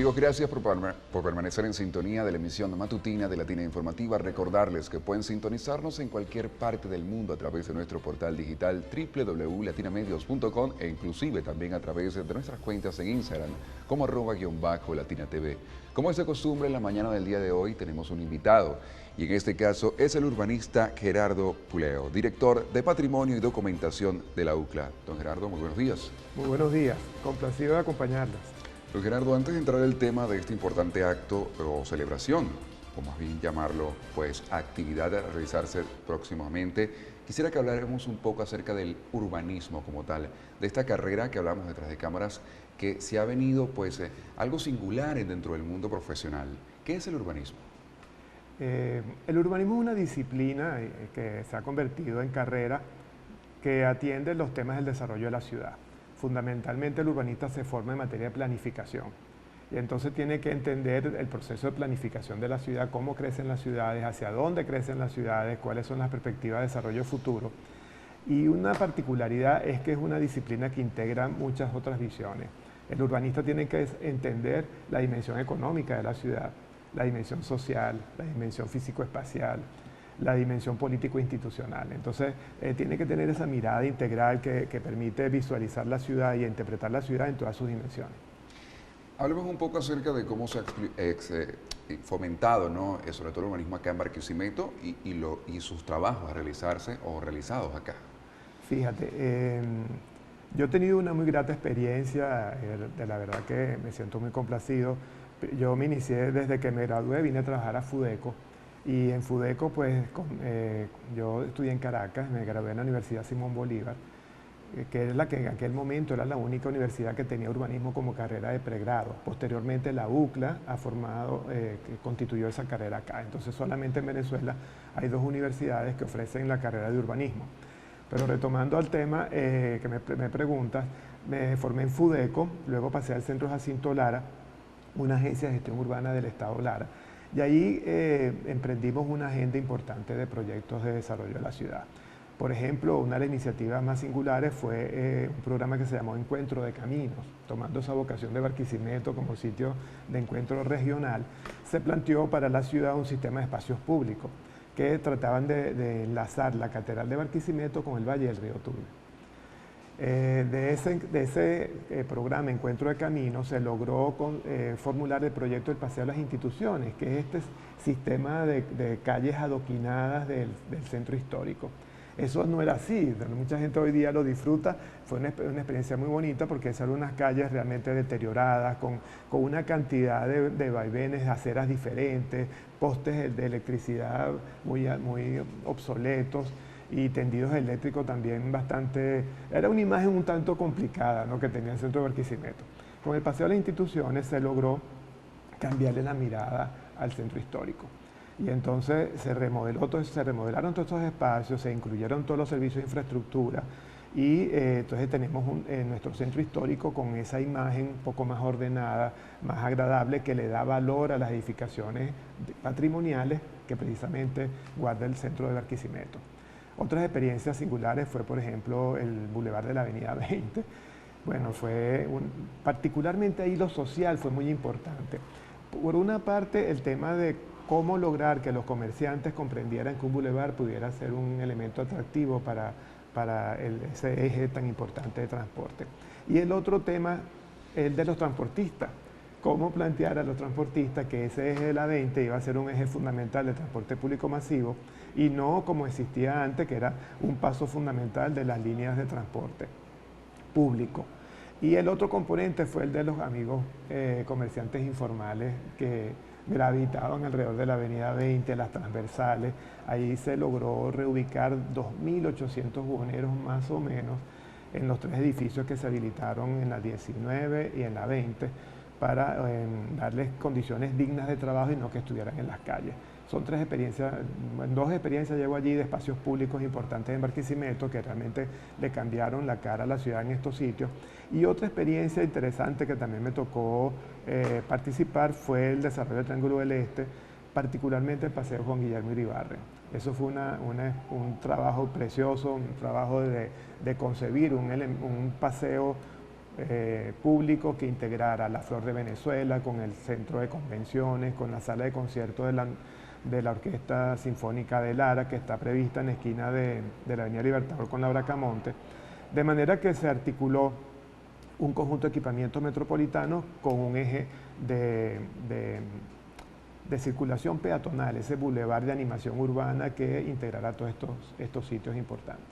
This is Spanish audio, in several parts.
Amigos, gracias por permanecer en sintonía de la emisión matutina de Latina Informativa. Recordarles que pueden sintonizarnos en cualquier parte del mundo a través de nuestro portal digital www.latinamedios.com e inclusive también a través de nuestras cuentas en Instagram como @latinatv. Como es de costumbre, en la mañana del día de hoy tenemos un invitado y en este caso es el urbanista Gerardo Puleo, director de Patrimonio y Documentación de la UCLA. Don Gerardo, muy buenos días. Muy buenos días, complacido de acompañarlas. Don Gerardo, antes de entrar al tema de este importante acto o celebración, o más bien llamarlo, pues actividad a realizarse próximamente, quisiera que habláramos un poco acerca del urbanismo como tal, de esta carrera que hablamos detrás de cámaras, que se ha venido pues algo singular dentro del mundo profesional. ¿Qué es el urbanismo? El urbanismo es una disciplina que se ha convertido en carrera que atiende los temas del desarrollo de la ciudad. Fundamentalmente el urbanista se forma en materia de planificación y entonces tiene que entender el proceso de planificación de la ciudad, cómo crecen las ciudades, hacia dónde crecen las ciudades, cuáles son las perspectivas de desarrollo futuro. Y una particularidad es que es una disciplina que integra muchas otras visiones. El urbanista tiene que entender la dimensión económica de la ciudad, la dimensión social, la dimensión físico-espacial, la dimensión político-institucional. Entonces, tiene que tener esa mirada integral que permite visualizar la ciudad y interpretar la ciudad en todas sus dimensiones. Hablemos un poco acerca de cómo se ha fomentado, ¿no? Sobre todo el urbanismo acá en Barquisimeto y sus trabajos a realizarse o realizados acá. Fíjate, yo he tenido una muy grata experiencia, de la verdad que me siento muy complacido. Yo me inicié desde que me gradué, vine a trabajar a Fudeco. Y en Fudeco, pues, yo estudié en Caracas, me gradué en la Universidad Simón Bolívar, que es la que en aquel momento era la única universidad que tenía urbanismo como carrera de pregrado. Posteriormente la UCLA ha formado, que constituyó esa carrera acá. Entonces solamente en Venezuela hay 2 universidades que ofrecen la carrera de urbanismo. Pero retomando al tema que me preguntas, me formé en Fudeco, luego pasé al Centro Jacinto Lara, una agencia de gestión urbana del Estado Lara. Y ahí emprendimos una agenda importante de proyectos de desarrollo de la ciudad. Por ejemplo, una de las iniciativas más singulares fue un programa que se llamó Encuentro de Caminos. Tomando esa vocación de Barquisimeto como sitio de encuentro regional, se planteó para la ciudad un sistema de espacios públicos que trataban de enlazar la Catedral de Barquisimeto con el Valle del Río Turbio. De ese programa Encuentro de Caminos se logró formular el proyecto del Paseo de las Instituciones, que es este sistema de calles adoquinadas del centro histórico. Eso no era así, mucha gente hoy día lo disfruta, fue una experiencia muy bonita porque son unas calles realmente deterioradas, con una cantidad de vaivenes, aceras diferentes, postes de electricidad muy obsoletos, y tendidos eléctricos también bastante. Era una imagen un tanto complicada, ¿no?, que tenía el centro de Barquisimeto. Con el Paseo de las Instituciones se logró cambiarle la mirada al centro histórico. Y entonces se remodelaron todos estos espacios, se incluyeron todos los servicios de infraestructura y entonces tenemos nuestro centro histórico con esa imagen un poco más ordenada, más agradable, que le da valor a las edificaciones patrimoniales que precisamente guarda el centro de Barquisimeto. Otras experiencias singulares fue, por ejemplo, el Boulevard de la Avenida 20. Bueno, particularmente ahí lo social fue muy importante. Por una parte, el tema de cómo lograr que los comerciantes comprendieran que un boulevard pudiera ser un elemento atractivo para ese eje tan importante de transporte. Y el otro tema, el de los transportistas. Cómo plantear a los transportistas que ese eje de la 20 iba a ser un eje fundamental de transporte público masivo y no como existía antes, que era un paso fundamental de las líneas de transporte público. Y el otro componente fue el de los amigos comerciantes informales que gravitaban alrededor de la avenida 20, las transversales. Ahí se logró reubicar 2.800 buhoneros más o menos en los 3 edificios que se habilitaron en la 19 y en la 20 para darles condiciones dignas de trabajo y no que estuvieran en las calles. Son 3 experiencias, en 2 experiencias llevo allí de espacios públicos importantes en Barquisimeto que realmente le cambiaron la cara a la ciudad en estos sitios. Y otra experiencia interesante que también me tocó participar fue el desarrollo del Triángulo del Este, particularmente el Paseo Juan Guillermo Iribarren. Eso fue un trabajo precioso, un trabajo de concebir un paseo público que integrara la Flor de Venezuela con el centro de convenciones, con la sala de conciertos de la Orquesta Sinfónica de Lara, que está prevista en la esquina de la Avenida Libertador con la Bracamonte, de manera que se articuló un conjunto de equipamientos metropolitanos con un eje de circulación peatonal, ese bulevar de animación urbana que integrará todos estos sitios importantes.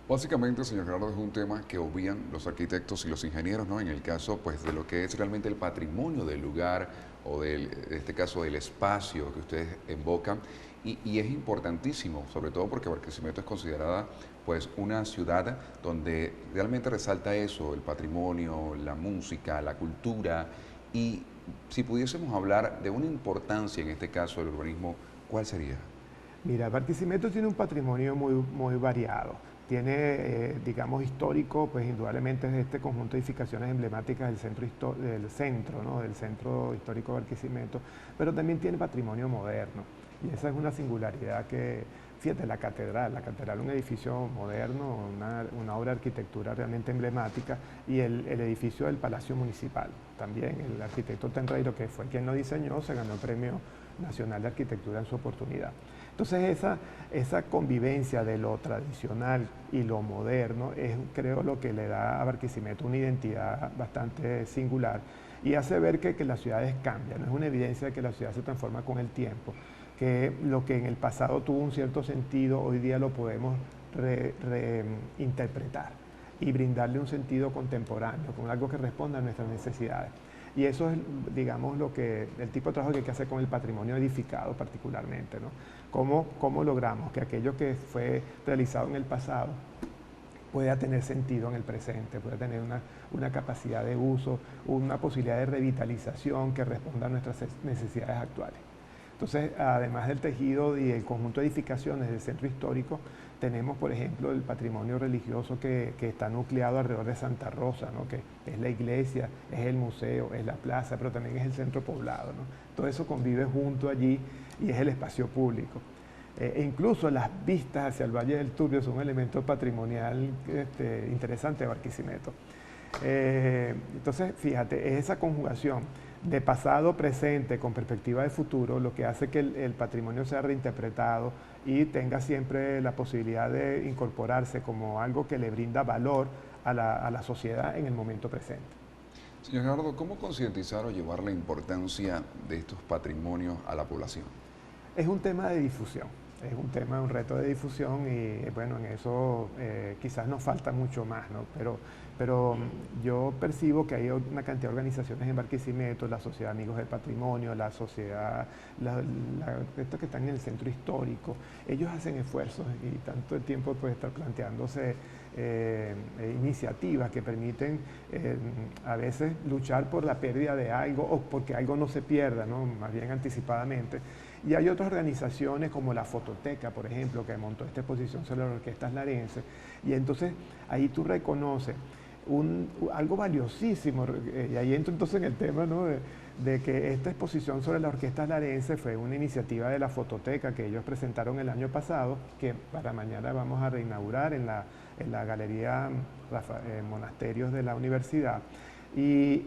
Básicamente, señor Gerardo, es un tema que obvian los arquitectos y los ingenieros, ¿no? En el caso, pues, de lo que es realmente el patrimonio del lugar o en este caso del espacio que ustedes invocan. Y es importantísimo, sobre todo porque Barquisimeto es considerada, pues, una ciudad donde realmente resalta eso, el patrimonio, la música, la cultura. Y si pudiésemos hablar de una importancia, en este caso del urbanismo, ¿cuál sería? Mira, Barquisimeto tiene un patrimonio muy variado. Tiene, digamos, histórico, pues indudablemente es este conjunto de edificaciones emblemáticas del centro histórico de Barquisimeto, pero también tiene patrimonio moderno. Y esa es una singularidad que, fíjate, la catedral es un edificio moderno, una obra de arquitectura realmente emblemática, y el edificio del Palacio Municipal, también el arquitecto Tenreiro, que fue quien lo diseñó, se ganó el Premio Nacional de Arquitectura en su oportunidad. Entonces esa convivencia de lo tradicional y lo moderno es, creo, lo que le da a Barquisimeto una identidad bastante singular y hace ver que las ciudades cambian. No es una evidencia de que la ciudad se transforma con el tiempo, que lo que en el pasado tuvo un cierto sentido, hoy día lo podemos reinterpretar y brindarle un sentido contemporáneo, con algo que responda a nuestras necesidades. Y eso es, digamos, el tipo de trabajo que hay que hacer con el patrimonio edificado particularmente, ¿no? ¿Cómo logramos que aquello que fue realizado en el pasado pueda tener sentido en el presente, pueda tener una capacidad de uso, una posibilidad de revitalización que responda a nuestras necesidades actuales? Entonces, además del tejido y el conjunto de edificaciones del centro histórico, tenemos, por ejemplo, el patrimonio religioso que está nucleado alrededor de Santa Rosa, ¿no? Que es la iglesia, es el museo, es la plaza, pero también es el centro poblado, ¿no? Todo eso convive junto allí y es el espacio público. E incluso las vistas hacia el Valle del Turbio son un elemento patrimonial interesante de Barquisimeto. Entonces, fíjate, es esa conjugación de pasado, presente, con perspectiva de futuro, lo que hace que el patrimonio sea reinterpretado y tenga siempre la posibilidad de incorporarse como algo que le brinda valor a la sociedad en el momento presente. Señor Gerardo, ¿cómo concientizar o llevar la importancia de estos patrimonios a la población? Es un tema de difusión, es un reto de difusión y bueno, en eso quizás nos falta mucho más, ¿no? Pero yo percibo que hay una cantidad de organizaciones en Barquisimeto, la Sociedad Amigos del Patrimonio, la sociedad, estos que están en el centro histórico, ellos hacen esfuerzos y tanto el tiempo puede estar planteándose iniciativas que permiten a veces luchar por la pérdida de algo o porque algo no se pierda, ¿no? Más bien anticipadamente. Y hay otras organizaciones como la Fototeca, por ejemplo, que montó esta exposición sobre las orquestas larenses. Y entonces ahí tú reconoces algo valiosísimo, y ahí entro entonces en el tema, ¿no? de que esta exposición sobre las orquestas larenses fue una iniciativa de la Fototeca que ellos presentaron el año pasado, que para mañana vamos a reinaugurar en la Galería Monasterios de la Universidad, y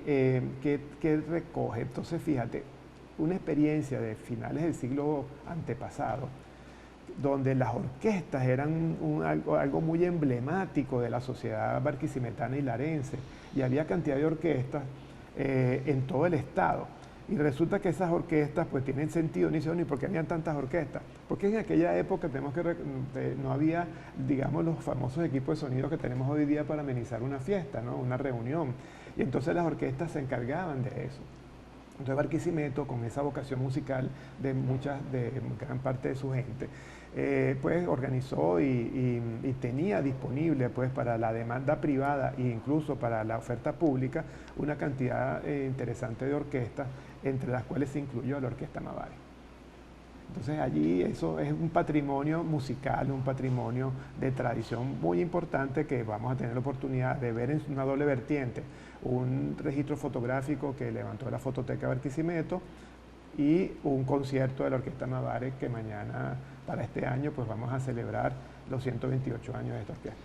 que recoge, entonces fíjate, una experiencia de finales del siglo antepasado, donde las orquestas eran algo muy emblemático de la sociedad barquisimetana y larense, y había cantidad de orquestas en todo el estado. Y resulta que esas orquestas pues tienen sentido, ni siquiera ni porque habían tantas orquestas, porque en aquella época no había, digamos, los famosos equipos de sonido que tenemos hoy día para amenizar una fiesta, ¿no? Una reunión. Y entonces las orquestas se encargaban de eso. Entonces Barquisimeto, con esa vocación musical de gran parte de su gente, pues organizó y tenía disponible pues para la demanda privada e incluso para la oferta pública una cantidad interesante de orquestas, entre las cuales se incluyó la Orquesta Mavare. Entonces allí eso es un patrimonio musical, un patrimonio de tradición muy importante que vamos a tener la oportunidad de ver en una doble vertiente. Un registro fotográfico que levantó la Fototeca Barquisimeto y un concierto de la Orquesta Mavare que mañana, para este año, pues vamos a celebrar los 128 años de esta orquesta.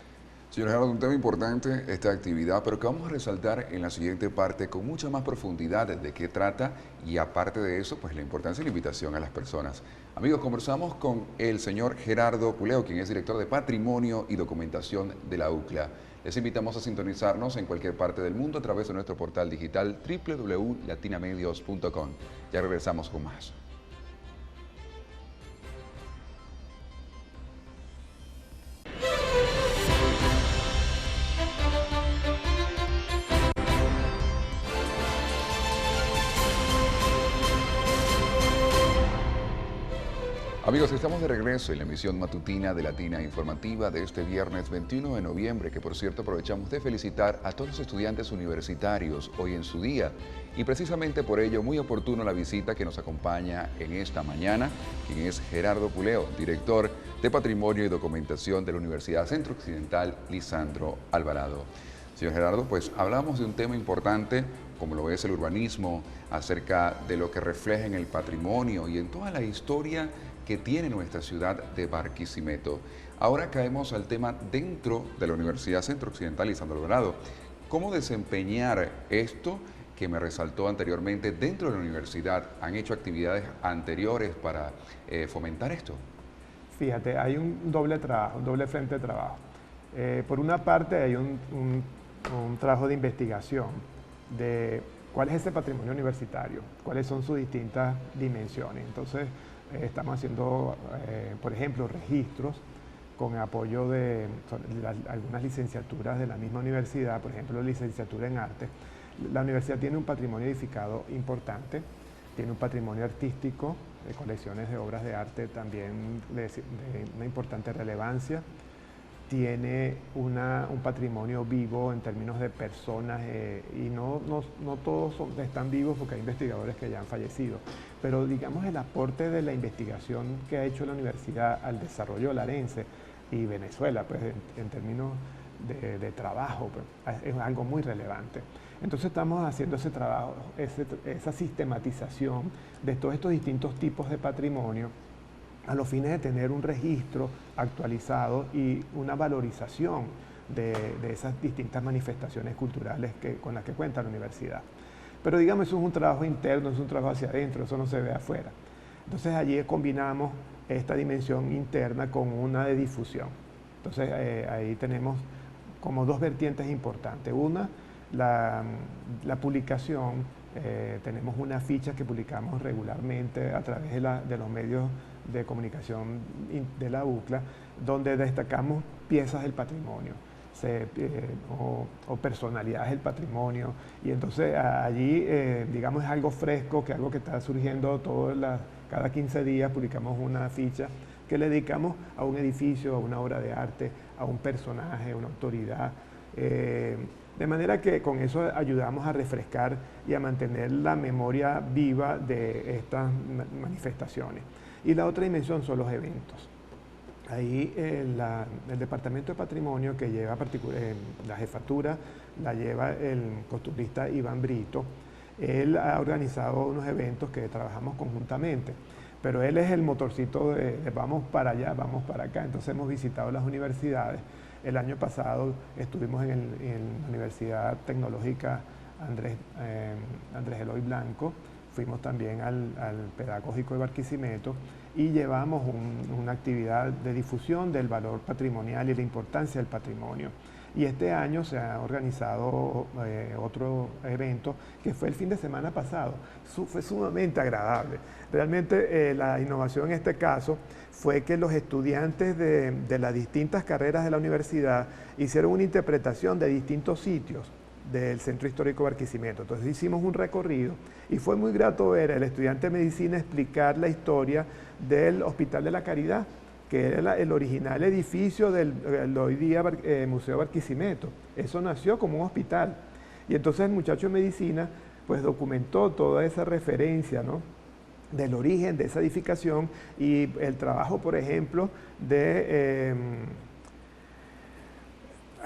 Señor Gerardo, un tema importante esta actividad, pero que vamos a resaltar en la siguiente parte con mucha más profundidad de qué trata y aparte de eso, pues la importancia y la invitación a las personas. Amigos, conversamos con el señor Gerardo Puleo, quien es director de Patrimonio y Documentación de la UCLA. Les invitamos a sintonizarnos en cualquier parte del mundo a través de nuestro portal digital www.latinamedios.com. Ya regresamos con más. Amigos, estamos de regreso en la emisión matutina de Latina Informativa de este viernes 21 de noviembre, que por cierto aprovechamos de felicitar a todos los estudiantes universitarios hoy en su día. Y precisamente por ello, muy oportuno la visita que nos acompaña en esta mañana, quien es Gerardo Puleo, director de Patrimonio y Documentación de la Universidad Centro Occidental Lisandro Alvarado. Señor Gerardo, pues hablamos de un tema importante, como lo es el urbanismo, acerca de lo que refleja en el patrimonio y en toda la historia que tiene nuestra ciudad de Barquisimeto. Ahora caemos al tema dentro de la Universidad Centro Occidental Lisandro Alvarado. ¿Cómo desempeñar esto que me resaltó anteriormente dentro de la universidad? ¿Han hecho actividades anteriores para fomentar esto? Fíjate, hay un doble trabajo, un doble frente de trabajo. Por una parte hay un trabajo de investigación de cuál es ese patrimonio universitario, cuáles son sus distintas dimensiones. Entonces, estamos haciendo, por ejemplo, registros con apoyo de algunas licenciaturas de la misma universidad, por ejemplo, licenciatura en arte. La universidad tiene un patrimonio edificado importante, tiene un patrimonio artístico, de colecciones de obras de arte también de una importante relevancia, tiene un patrimonio vivo en términos de personas y no todos están vivos porque hay investigadores que ya han fallecido, pero digamos el aporte de la investigación que ha hecho la universidad al desarrollo larense y Venezuela, pues en términos de trabajo, pues, es algo muy relevante. Entonces estamos haciendo ese trabajo, esa sistematización de todos estos distintos tipos de patrimonio a los fines de tener un registro actualizado y una valorización de esas distintas manifestaciones culturales con las que cuenta la universidad. Pero digamos, eso es un trabajo interno, es un trabajo hacia adentro, eso no se ve afuera. Entonces allí combinamos esta dimensión interna con una de difusión. Entonces ahí tenemos como dos vertientes importantes. Una, la publicación, tenemos una ficha que publicamos regularmente a través de los medios de comunicación de la UCLA, donde destacamos piezas del patrimonio o personalidades del patrimonio, y entonces allí digamos es algo fresco, que algo que está surgiendo cada 15 días publicamos una ficha que le dedicamos a un edificio, a una obra de arte, a un personaje, a una autoridad, de manera que con eso ayudamos a refrescar y a mantener la memoria viva de estas manifestaciones. Y la otra dimensión son los eventos. Ahí el Departamento de Patrimonio, que lleva la jefatura, la lleva el costumbrista Iván Brito. Él ha organizado unos eventos que trabajamos conjuntamente, pero él es el motorcito de vamos para allá, vamos para acá. Entonces hemos visitado las universidades. El año pasado estuvimos en la Universidad Tecnológica Andrés Eloy Blanco, fuimos también al Pedagógico de Barquisimeto y llevamos una actividad de difusión del valor patrimonial y la importancia del patrimonio. Y este año se ha organizado otro evento que fue el fin de semana pasado. Fue sumamente agradable. Realmente la innovación en este caso fue que los estudiantes de las distintas carreras de la universidad hicieron una interpretación de distintos sitios del Centro Histórico Barquisimeto. Entonces hicimos un recorrido y fue muy grato ver al estudiante de medicina explicar la historia del Hospital de la Caridad, que era el original edificio del hoy día Museo Barquisimeto. Eso nació como un hospital. Y entonces el muchacho de medicina pues documentó toda esa referencia, ¿no?, del origen de esa edificación y el trabajo, por ejemplo,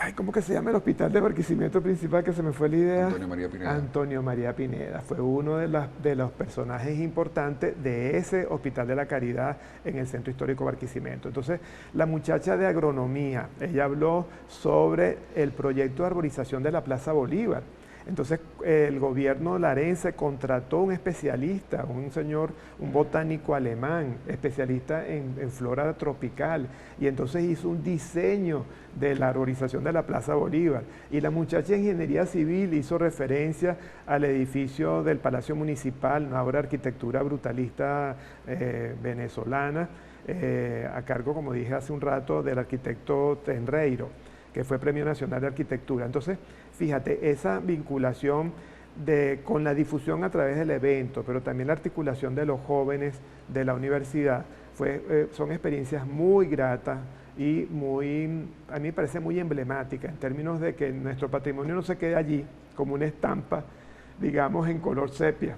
Ay, ¿cómo que se llama el hospital de Barquisimeto principal que se me fue la idea? Antonio María Pineda. Antonio María Pineda. Fue uno de los personajes importantes de ese Hospital de la Caridad en el Centro Histórico Barquisimeto. Entonces, la muchacha de agronomía, ella habló sobre el proyecto de arborización de la Plaza Bolívar. Entonces el gobierno larense contrató un especialista, un señor, un botánico alemán, especialista en flora tropical, y entonces hizo un diseño de la arborización de la Plaza Bolívar. Y la muchacha de Ingeniería Civil hizo referencia al edificio del Palacio Municipal, una obra de arquitectura brutalista venezolana, a cargo, como dije hace un rato, del arquitecto Tenreiro, que fue Premio Nacional de Arquitectura. Entonces, fíjate, esa vinculación con la difusión a través del evento, pero también la articulación de los jóvenes de la universidad, son experiencias muy gratas y a mí me parece muy emblemática en términos de que nuestro patrimonio no se quede allí como una estampa, digamos, en color sepia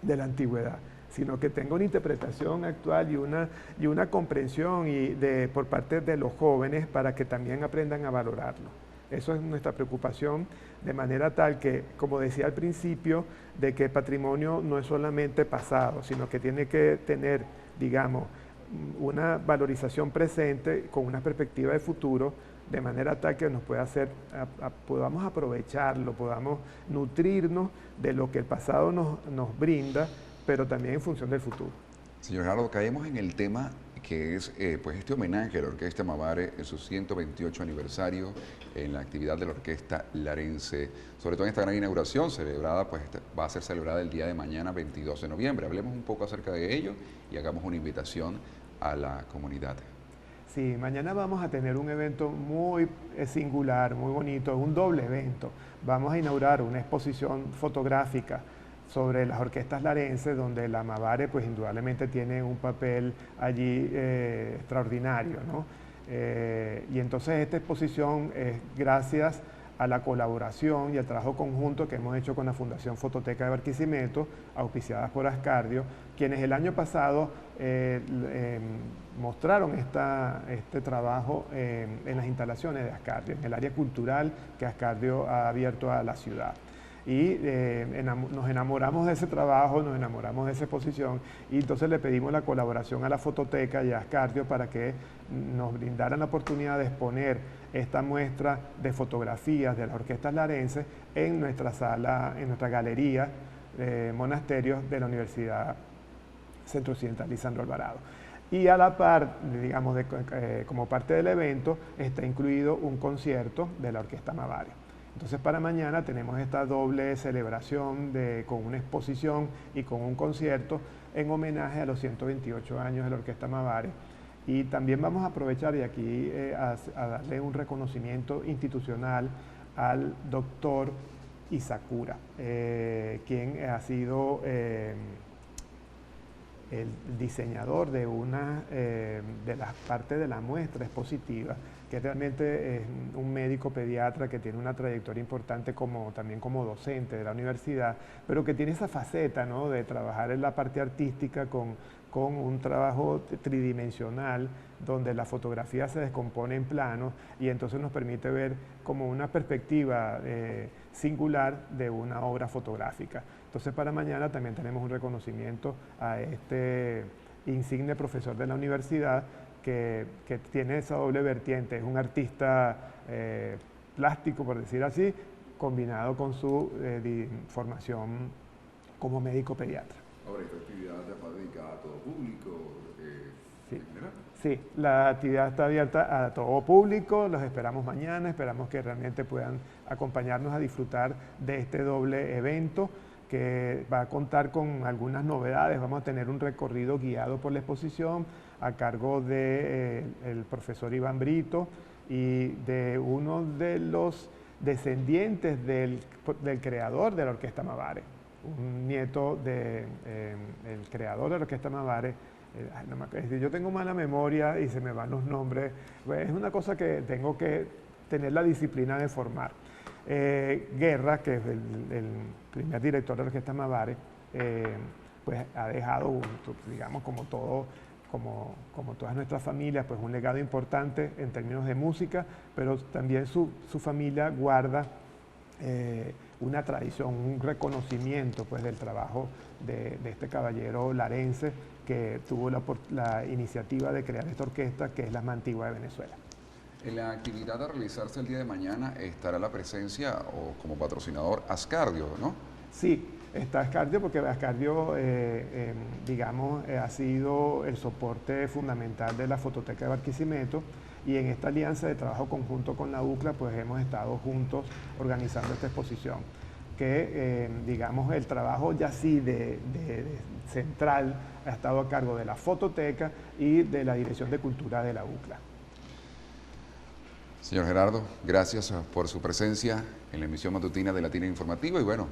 de la antigüedad, sino que tenga una interpretación actual y una comprensión por parte de los jóvenes para que también aprendan a valorarlo. Eso es nuestra preocupación, de manera tal que, como decía al principio, de que el patrimonio no es solamente pasado, sino que tiene que tener, digamos, una valorización presente con una perspectiva de futuro, de manera tal que nos pueda hacer, podamos aprovecharlo, podamos nutrirnos de lo que el pasado nos brinda, pero también en función del futuro. Señor Gerardo, caemos en el tema que es pues este homenaje a la Orquesta Mabare en su 128 aniversario en la actividad de la Orquesta Larense, sobre todo en esta gran inauguración celebrada, pues va a ser celebrada el día de mañana, 22 de noviembre. Hablemos un poco acerca de ello y hagamos una invitación a la comunidad. Sí, mañana vamos a tener un evento muy singular, muy bonito, un doble evento. Vamos a inaugurar una exposición fotográfica sobre las orquestas larenses, donde la Mabare pues indudablemente tiene un papel allí extraordinario, ¿no? Y entonces esta exposición es gracias a la colaboración y al trabajo conjunto que hemos hecho con la Fundación Fototeca de Barquisimeto, auspiciadas por Ascardio, quienes el año pasado mostraron este trabajo en las instalaciones de Ascardio, en el área cultural que Ascardio ha abierto a la ciudad. Y nos enamoramos de ese trabajo, nos enamoramos de esa exposición, y entonces le pedimos la colaboración a la Fototeca y a Ascardio para que nos brindaran la oportunidad de exponer esta muestra de fotografías de las orquestas larenses en nuestra sala, en nuestra galería monasterios de la Universidad Centro Occidental Lisandro Alvarado. Y a la par, digamos, como parte del evento, está incluido un concierto de la Orquesta Mabare. Entonces para mañana tenemos esta doble celebración con una exposición y con un concierto en homenaje a los 128 años de la Orquesta Mabare. Y también vamos a aprovechar de aquí a darle un reconocimiento institucional al doctor Isakura, quien ha sido el diseñador de una de las partes de la muestra expositiva, que realmente es un médico pediatra que tiene una trayectoria importante también como docente de la universidad, pero que tiene esa faceta, ¿no?, de trabajar en la parte artística con un trabajo tridimensional, donde la fotografía se descompone en planos y entonces nos permite ver como una perspectiva singular de una obra fotográfica. Entonces para mañana también tenemos un reconocimiento a este insigne profesor de la universidad que tiene esa doble vertiente, es un artista plástico, por decir así, combinado con su formación como médico pediatra. Ahora, ¿esta actividad está dedicada a todo público? Sí. Sí, la actividad está abierta a todo público, los esperamos mañana, esperamos que realmente puedan acompañarnos a disfrutar de este doble evento que va a contar con algunas novedades. Vamos a tener un recorrido guiado por la exposición a cargo del profesor Iván Brito y de uno de los descendientes del creador de la Orquesta Mabare, un nieto del creador de la Orquesta Mabare. Yo tengo mala memoria y se me van los nombres. Es una cosa que tengo que tener la disciplina de formar. Guerra, que es el primer director de la Orquesta Mabare, pues ha dejado, digamos, como todo como todas nuestras familias, pues un legado importante en términos de música, pero también su familia guarda una tradición, un reconocimiento pues, del trabajo de este caballero larense que tuvo la iniciativa de crear esta orquesta, que es la más antigua de Venezuela. En la actividad a realizarse el día de mañana estará la presencia o como patrocinador Ascardio, ¿no? Sí, está Ascardio porque Ascardio, digamos, ha sido el soporte fundamental de la Fototeca de Barquisimeto, y en esta alianza de trabajo conjunto con la UCLA pues hemos estado juntos organizando esta exposición, que digamos el trabajo ya sí de central ha estado a cargo de la Fototeca y de la Dirección de Cultura de la UCLA. Señor Gerardo, gracias por su presencia en la emisión matutina de Latina Informativa y bueno,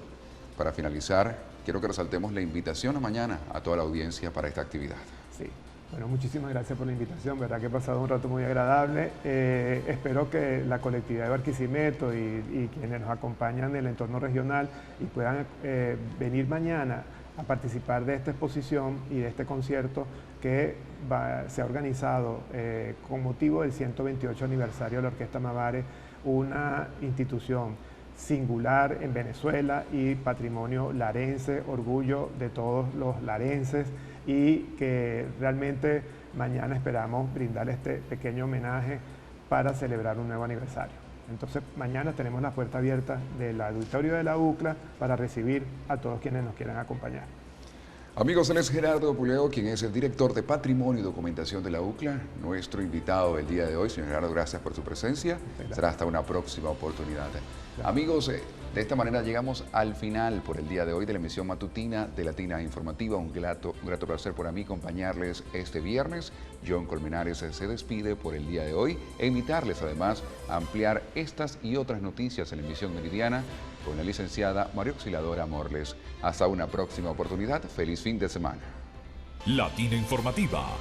para finalizar, quiero que resaltemos la invitación a mañana a toda la audiencia para esta actividad. Sí, bueno, muchísimas gracias por la invitación, verdad que he pasado un rato muy agradable. Espero que la colectividad de Barquisimeto y quienes nos acompañan en el entorno regional y puedan venir mañana a participar de esta exposición y de este concierto que se ha organizado con motivo del 128 aniversario de la Orquesta Mabare, una institución singular en Venezuela y patrimonio larense, orgullo de todos los larenses, y que realmente mañana esperamos brindar este pequeño homenaje para celebrar un nuevo aniversario. Entonces mañana tenemos la puerta abierta del auditorio de la UCLA para recibir a todos quienes nos quieran acompañar. Amigos, él es Gerardo Puleo, quien es el director de Patrimonio y Documentación de la UCLA, nuestro invitado del día de hoy. Señor Gerardo, gracias por su presencia. Será hasta una próxima oportunidad. Claro. Amigos, de esta manera llegamos al final por el día de hoy de la emisión matutina de Latina Informativa. Un grato placer para mí acompañarles este viernes. John Colmenares se despide por el día de hoy e invitarles además a ampliar estas y otras noticias en la emisión meridiana con la licenciada María Auxiliadora Morles. Hasta una próxima oportunidad. Feliz fin de semana. Latina Informativa.